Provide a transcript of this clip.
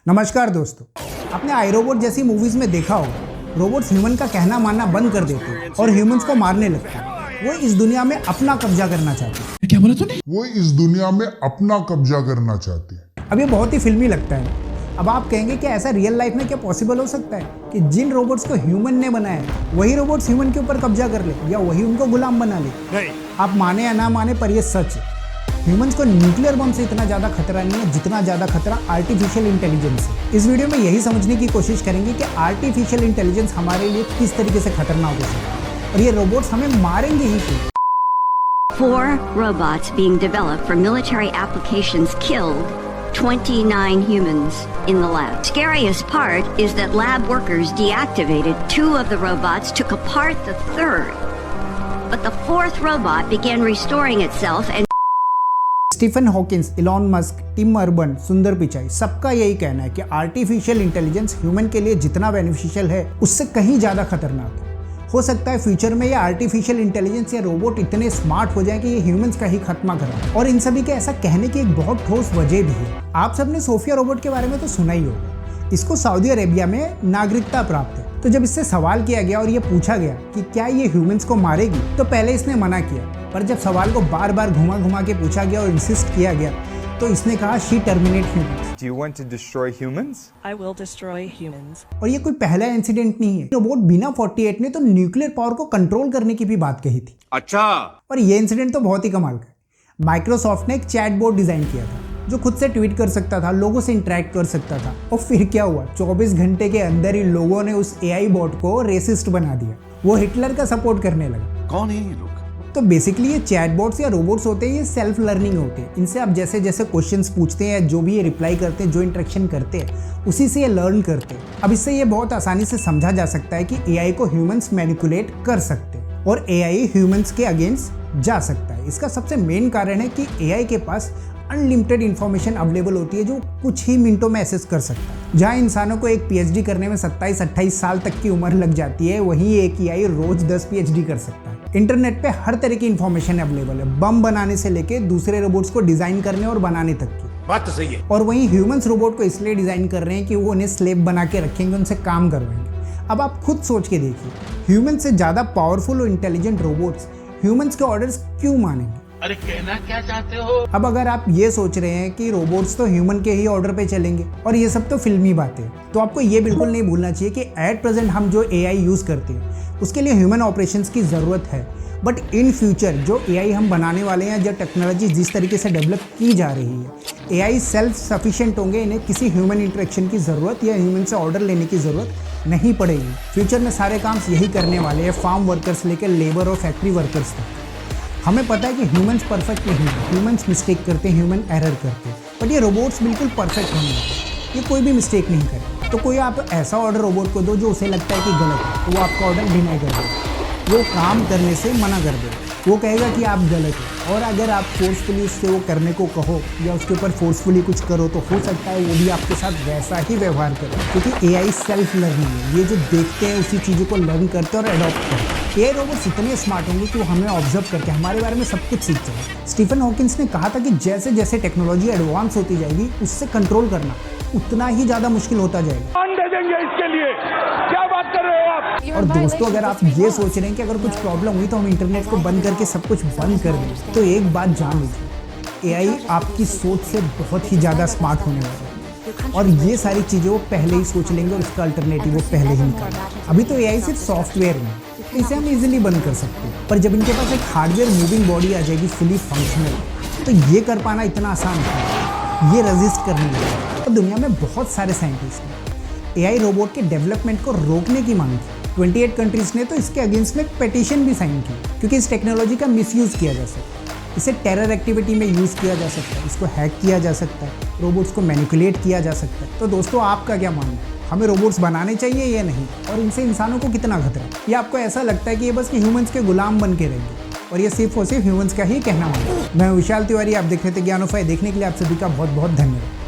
नमस्कार दोस्तों, आपने आई रोबोट जैसी मूवीज में देखा होगा, रोबोट्स ह्यूमन का कहना मानना बंद कर देते हैं और ह्यूमंस को मारने लगते हैं। वो इस दुनिया में अपना कब्जा करना चाहते हैं। क्या बोला तूने? वो इस दुनिया में अपना कब्जा करना चाहते हैं। अब ये बहुत ही फिल्मी लगता है। अब आप कहेंगे कि ऐसा रियल लाइफ में क्या पॉसिबल हो सकता है कि जिन रोबोट्स को ह्यूमन ने बनाया वही रोबोट्स ह्यूमन के ऊपर कब्जा कर ले या वही उनको गुलाम बना ले? नहीं। आप माने या ना माने पर ये सच है। ह्यूमंस को न्यूक्लियर बम से इतना ज़्यादा खतरा नहीं है जितना ज़्यादा खतरा आर्टिफिशियल इंटेलिजेंस है। इस वीडियो में यही समझने की कोशिश करेंगे कि आर्टिफिशियल इंटेलिजेंस हमारे लिए किस तरीके से खतरनाक हो सकता है और ये रोबोट्स हमें मारेंगे ही क्यों। 4 robots being developed for military applications killed 29 humans in the lab. Scariest part is that lab workers deactivated 2 of the robots, took apart the 3rd. But the 4th robot began restoring itself and Stephen Hawkins, Elon Musk, Tim Urban, Sundar Pichai, सबका यही कहना है कि artificial intelligence human के लिए जितना beneficial है उससे कहीं ज़्यादा खतरनाक है। हो सकता है फ्यूचर में ये आर्टिफिशियल इंटेलिजेंस या रोबोट इतने स्मार्ट हो जाए कि ये ह्यूमंस का ही खात्मा करें। और इन सभी के ऐसा कहने की एक बहुत ठोस वजह भी है। आप सबने सोफिया रोबोट के बारे में तो सुना ही होगा। इसको सऊदी अरेबिया में नागरिकता प्राप्त है। तो जब इससे सवाल किया गया और ये पूछा गया कि क्या ये ह्यूमंस को मारेगी, तो पहले इसने मना किया, पर जब सवाल को बार बार घुमा घुमा के पूछा गया और इंसिस्ट किया गया तो इसने कहा she terminate humans. Do you want to destroy humans? I will destroy humans. और ये कोई पहला इंसिडेंट नहीं है। रोबोट बिना 48 ने तो न्यूक्लियर पावर को कंट्रोल करने की भी बात कही थी। अच्छा। और ये इंसिडेंट तो बहुत ही कमाल का है। माइक्रोसॉफ्ट ने एक चैटबॉट डिजाइन किया था जो खुद से ट्वीट कर सकता था, लोगों से इंटरेक्ट कर सकता था। और फिर क्या हुआ, 24 घंटे के अंदर ही लोगों ने उस एआई बॉट को रेसिस्ट बना दिया। वो हिटलर का सपोर्ट करने लगा। कौन है ये लोग? तो बेसिकली ये चैटबॉट्स या रोबोट्स होते हैं, ये सेल्फ लर्निंग होते हैं। इनसे आप जैसे जैसे क्वेश्चंस पूछते हैं या जो भी ये रिप्लाई करते हैं, जो इंटरेक्शन करते हैं, उसी से ये लर्न करते हैं। अब इससे ये बहुत आसानी से समझा जा सकता है कि एआई को ह्यूमंस मैनिपुलेट कर सकते हैं और एआई ह्यूमंस के अगेंस्ट जा सकता है। इसका सबसे मेन कारण है कि एआई के पास अनलिमिटेड इंफॉर्मेशन अवेलेबल होती है जो कुछ ही मिनटों में एक्सेस कर सकता है। जहाँ इंसानों को एक पीएचडी करने में 27-28 साल तक की उम्र लग जाती है, वहीं एक एआई रोज 10 पीएचडी कर सकता है। इंटरनेट पे हर तरह की इंफॉर्मेशन अवेलेबल है, बम बनाने से लेके दूसरे रोबोट्स को डिजाइन करने और बनाने तक की। बात तो सही है। और वहीं ह्यूमंस रोबोट को इसलिए डिजाइन कर रहे हैं कि वो उन्हें स्लेव बना के रखेंगे, उनसे काम करवाएंगे। अब आप खुद सोच के देखिए, ह्यूमन से ज्यादा पावरफुल और इंटेलिजेंट रोबोट्स ह्यूमंस के ऑर्डर्स क्यों मानेंगे? अरे कहना क्या चाहते हो? अब अगर आप ये सोच रहे हैं कि रोबोट्स तो ह्यूमन के ही ऑर्डर पे चलेंगे और ये सब तो फिल्मी बातें, तो आपको ये बिल्कुल नहीं भूलना चाहिए कि एट प्रेजेंट हम जो एआई यूज़ करते हैं उसके लिए ह्यूमन ऑपरेशंस की ज़रूरत है। बट इन फ्यूचर जो एआई हम बनाने वाले हैं, जो टेक्नोलॉजी जिस तरीके से डेवलप की जा रही है, एआई सेल्फ सफिशिएंट होंगे। इन्हें किसी ह्यूमन इंटरेक्शन की ज़रूरत या ह्यूमन से ऑर्डर लेने की ज़रूरत नहीं पड़ेगी। फ्यूचर में सारे काम यही करने वाले हैं, फार्म वर्कर्स लेकर लेबर और फैक्ट्री वर्कर्स तक। हमें पता है कि ह्यूमंस परफेक्ट नहीं है, ह्यूमंस मिस्टेक करते हैं, ह्यूमन एरर करते हैं, बट ये रोबोट्स बिल्कुल परफेक्ट होंगे, ये कोई भी मिस्टेक नहीं करे। तो कोई आप ऐसा ऑर्डर रोबोट को दो जो उसे लगता है कि गलत है, तो वो आपका ऑर्डर डिनाई कर दे, वो काम करने से मना कर दे, वो कहेगा कि आप गलत हो। और अगर आप फोर्सफुली उससे वो करने को कहो या उसके ऊपर फोर्सफुली कुछ करो तो हो सकता है वो भी आपके साथ वैसा ही व्यवहार करे, क्योंकि एआई सेल्फ लर्निंग है। ये जो देखते हैं उसी चीज़ों को लर्न करते हैं और अडॉप्ट करते हैं। एआई रोबोट्स इतने स्मार्ट होंगे कि वो हमें ऑब्जर्व करके हमारे बारे में सब कुछ सीख जाएंगे। स्टीफन हॉकिंस ने कहा था कि जैसे जैसे टेक्नोलॉजी एडवांस होती जाएगी उससे कंट्रोल करना उतना ही ज़्यादा मुश्किल होता जाएगा। इसके लिए क्या बात कर रहे हो आप? और दोस्तों, अगर आप ये सोच रहे हैं कि अगर कुछ प्रॉब्लम हुई तो हम इंटरनेट को बंद करके सब कुछ बंद कर दें, तो एक बात जान लीजिए, एआई आपकी सोच से बहुत ही ज़्यादा स्मार्ट होने वाला है और ये सारी चीज़ें वो पहले ही सोच लेंगे और इसका अल्टरनेटिव वो पहले ही निकालेंगे। अभी तो एआई सिर्फ सॉफ्टवेयर में, तो इसे हम इजीली बंद कर सकते हैं, पर जब इनके पास एक हार्डवेयर मूविंग बॉडी आ जाएगी फुली फंक्शनल, तो ये कर पाना इतना आसान है, ये रेजिस्ट करने लगेगा। और दुनिया में बहुत सारे साइंटिस्ट हैं एआई रोबोट के डेवलपमेंट को रोकने की मांग की। 28 कंट्रीज ने तो इसके अगेंस्ट में पेटिशन भी साइन की, क्योंकि इस टेक्नोलॉजी का मिसयूज़ किया जा सकता है, इसे टेरर एक्टिविटी में यूज़ किया जा सकता है, इसको हैक किया जा सकता है, रोबोट्स को मैनिपुलेट किया जा सकता है। तो दोस्तों, आपका क्या मानना है? हमें रोबोट्स बनाने चाहिए या नहीं? और इनसे इंसानों को कितना खतरा है? या आपको ऐसा लगता है कि ये बस ह्यूमंस के गुलाम बन के रहेंगे और ये सिर्फ और सिर्फ ह्यूमंस का ही कहना मानते हैं? मैं विशाल तिवारी, आप देख रहे थे ज्ञानोफाई। देखने के लिए आप सभी का बहुत बहुत धन्यवाद।